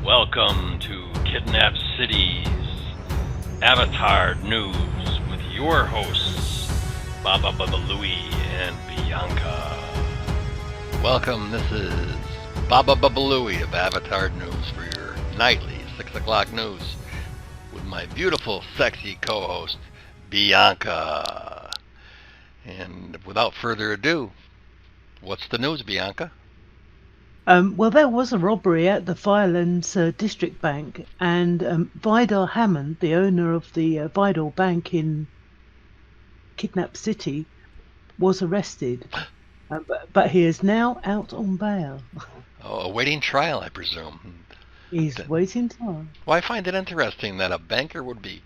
Welcome to Kidnap City's Avatar News with your hosts, Baba Louie and Bianca. Welcome, this is Baba Louie of Avatar News for your nightly 6 o'clock news with my beautiful, sexy co-host, Bianca. And without further ado, what's the news, Bianca? Well, there was a robbery at the Firelands District Bank, and Vidal Hammond, the owner of the Vidal Bank in Kidnap City, was arrested, but he is now out on bail. Oh, awaiting trial, I presume. He's waiting time. Well, I find it interesting that a banker would be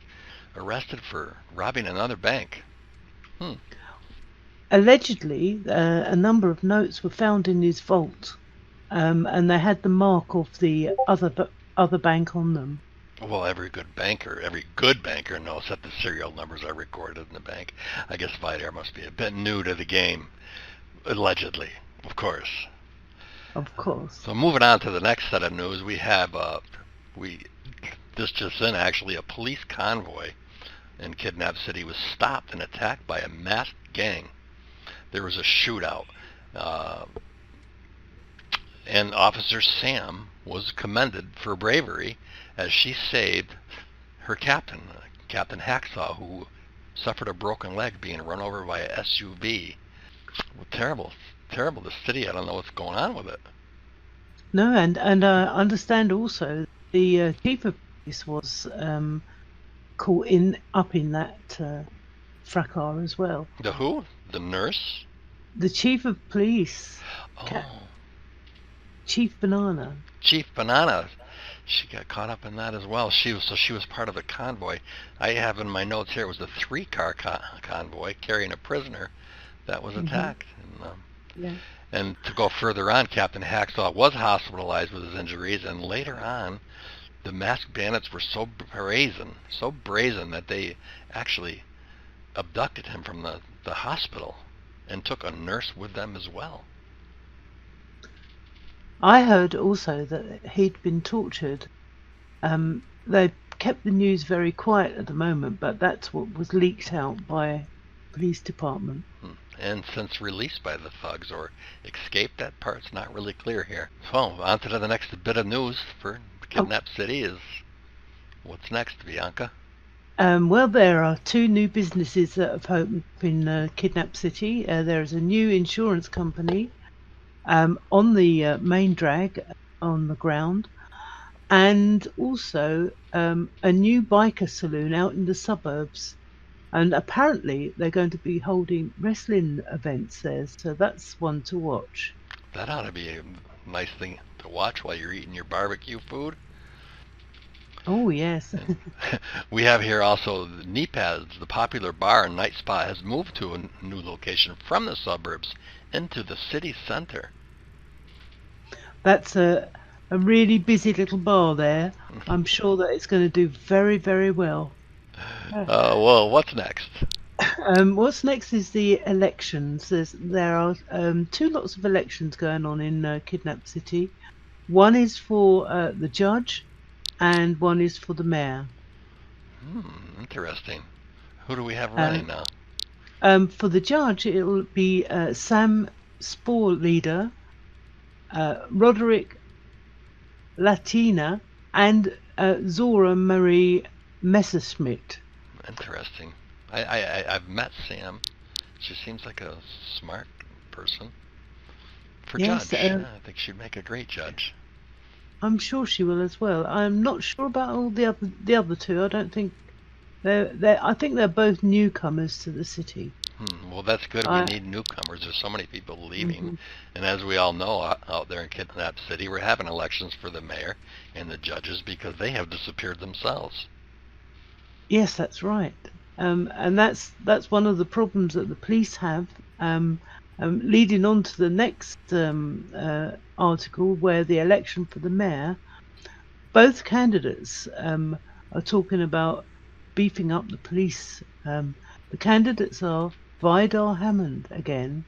arrested for robbing another bank. Allegedly, a number of notes were found in his vault. And they had the mark of the other bank on them. Well, every good banker knows that the serial numbers are recorded in the bank. I guess Vidar must be a bit new to the game, allegedly, of course. Of course. So moving on to the next set of news, we have this just in, actually, a police convoy in Kidnap City was stopped and attacked by a masked gang. There was a shootout. And Officer Sam was commended for bravery as she saved her captain, Captain Hacksaw, who suffered a broken leg being run over by a SUV. Well, terrible. The city, I don't know what's going on with it. No, and I understand also the chief of police was caught up in that fracas as well. The who? The nurse? The chief of police. Oh. Chief Banana. Chief Banana. She got caught up in that as well. She was part of the convoy. I have in my notes here, it was a 3-car convoy carrying a prisoner that was attacked. And to go further on, Captain Hacksaw was hospitalized with his injuries, and later on, the masked bandits were so brazen that they actually abducted him from the hospital and took a nurse with them as well. I heard also that he'd been tortured. They kept the news very quiet at the moment, but that's what was leaked out by the police department. And since released by the thugs or escaped, that part's not really clear here. So on to the next bit of news for Kidnap City is what's next, Bianca? Well, there are 2 new businesses that have opened up in Kidnap City. There is a new insurance company on the main drag on the ground, and also a new biker saloon out in the suburbs, and apparently they're going to be holding wrestling events there, so that's one to watch. That ought to be a nice thing to watch while you're eating your barbecue food. Oh yes. We have here also the Nepads, the popular bar and night spa, has moved to a new location from the suburbs into the city center. That's a really busy little bar there. I'm sure that it's going to do very, very well. Well, what's next? What's next is the elections. There are 2 lots of elections going on in Kidnap City. One is for the judge, and one is for the mayor. Interesting. Who do we have running now? For the judge, it will be Sam Sporleader, Roderick Latina, and Zora Marie Messerschmidt. Interesting. I've met Sam. She seems like a smart person. For judge, I think she'd make a great judge. I'm sure she will as well. I'm not sure about all the other 2. I don't think I think they're both newcomers to the city. Well, that's good. We need newcomers. There's so many people leaving. And as we all know, out there in Kidnap City, we're having elections for the mayor and the judges because they have disappeared themselves. Yes, that's right. And that's one of the problems that the police have. Leading on to the next article, where the election for the mayor, both candidates are talking about beefing up the police. The candidates are Vidal Hammond again,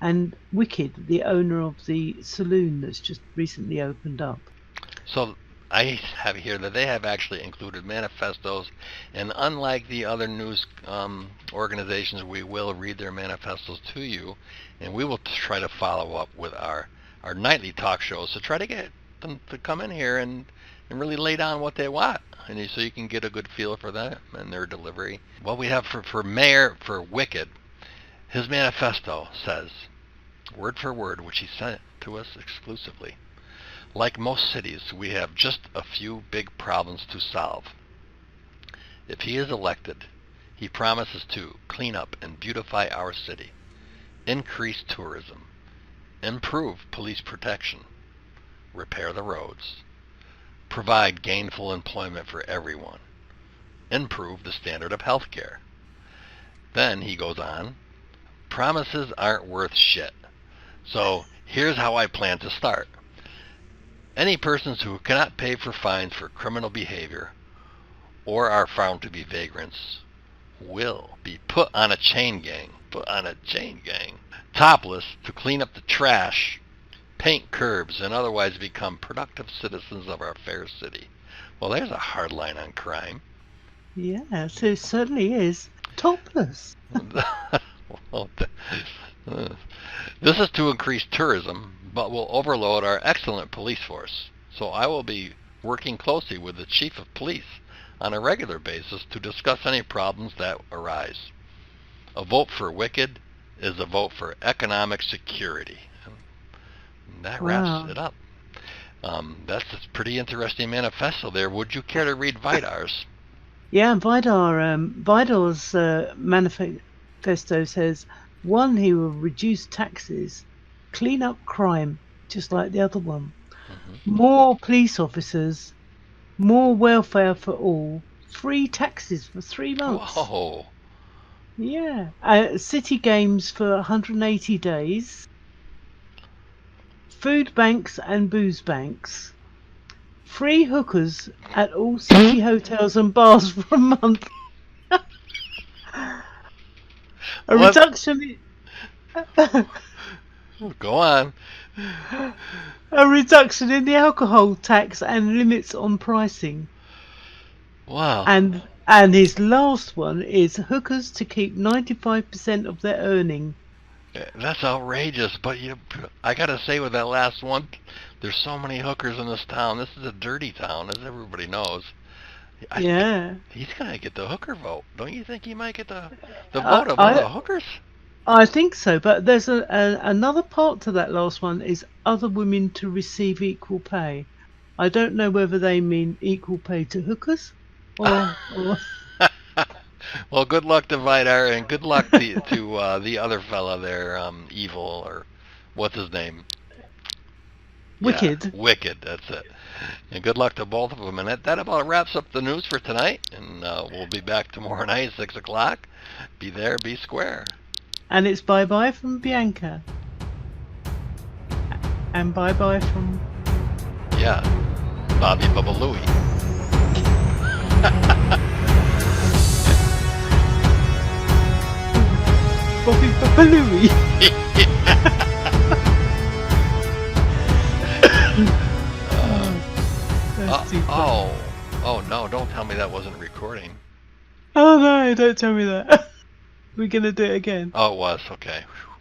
and Wicked, the owner of the saloon that's just recently opened up. So I have here that they have actually included manifestos, and unlike the other news organizations, we will read their manifestos to you, and we will try to follow up with our nightly talk shows to try to get them to come in here and really lay down what they want, and so you can get a good feel for them and their delivery. What we have for Mayor for Wicked, his manifesto says, word for word, which he sent to us exclusively. Like most cities, we have just a few big problems to solve. If he is elected, he promises to clean up and beautify our city, increase tourism, improve police protection, repair the roads, provide gainful employment for everyone, improve the standard of health care. Then he goes on, promises aren't worth shit. So here's how I plan to start. Any persons who cannot pay for fines for criminal behavior or are found to be vagrants will be put on a chain gang, topless, to clean up the trash, paint curbs, and otherwise become productive citizens of our fair city. Well, there's a hard line on crime. Yes, it certainly is. Topless. Well, this is to increase tourism, but will overload our excellent police force. So I will be working closely with the chief of police on a regular basis to discuss any problems that arise. A vote for Wicked is a vote for economic security. And that wraps it up. That's a pretty interesting manifesto there. Would you care to read Vidar's? Yeah, Vidar's manifesto says, 1, he will reduce taxes, clean up crime, just like the other one. More police officers, more welfare for all, free taxes for 3 months. Whoa. Yeah. City games for 180 days. Food banks and booze banks. Free hookers at all city hotels and bars for a month. A reduction Go on. A reduction in the alcohol tax and limits on pricing. Wow. And his last one is hookers to keep 95% of their earning. That's outrageous, but I gotta say with that last one, there's so many hookers in this town. This is a dirty town, as everybody knows. He's gonna get the hooker vote. Don't you think he might get the vote of all the hookers? I think so, but there's another part to that last one is other women to receive equal pay. I don't know whether they mean equal pay to hookers or Well, good luck to Vidar, and good luck to the other fella there, Evil, or what's his name? Wicked. Yeah, Wicked, that's it. And good luck to both of them. And that about wraps up the news for tonight. And we'll be back tomorrow night, 6 o'clock. Be there, be square. And it's bye-bye from Bianca. And bye-bye from... Yeah, Bobby Bubba Louie. Bobby Bubba Louie. Oh no, don't tell me that wasn't recording. Oh no, don't tell me that. We're gonna do it again. Oh, it was, okay. Whew.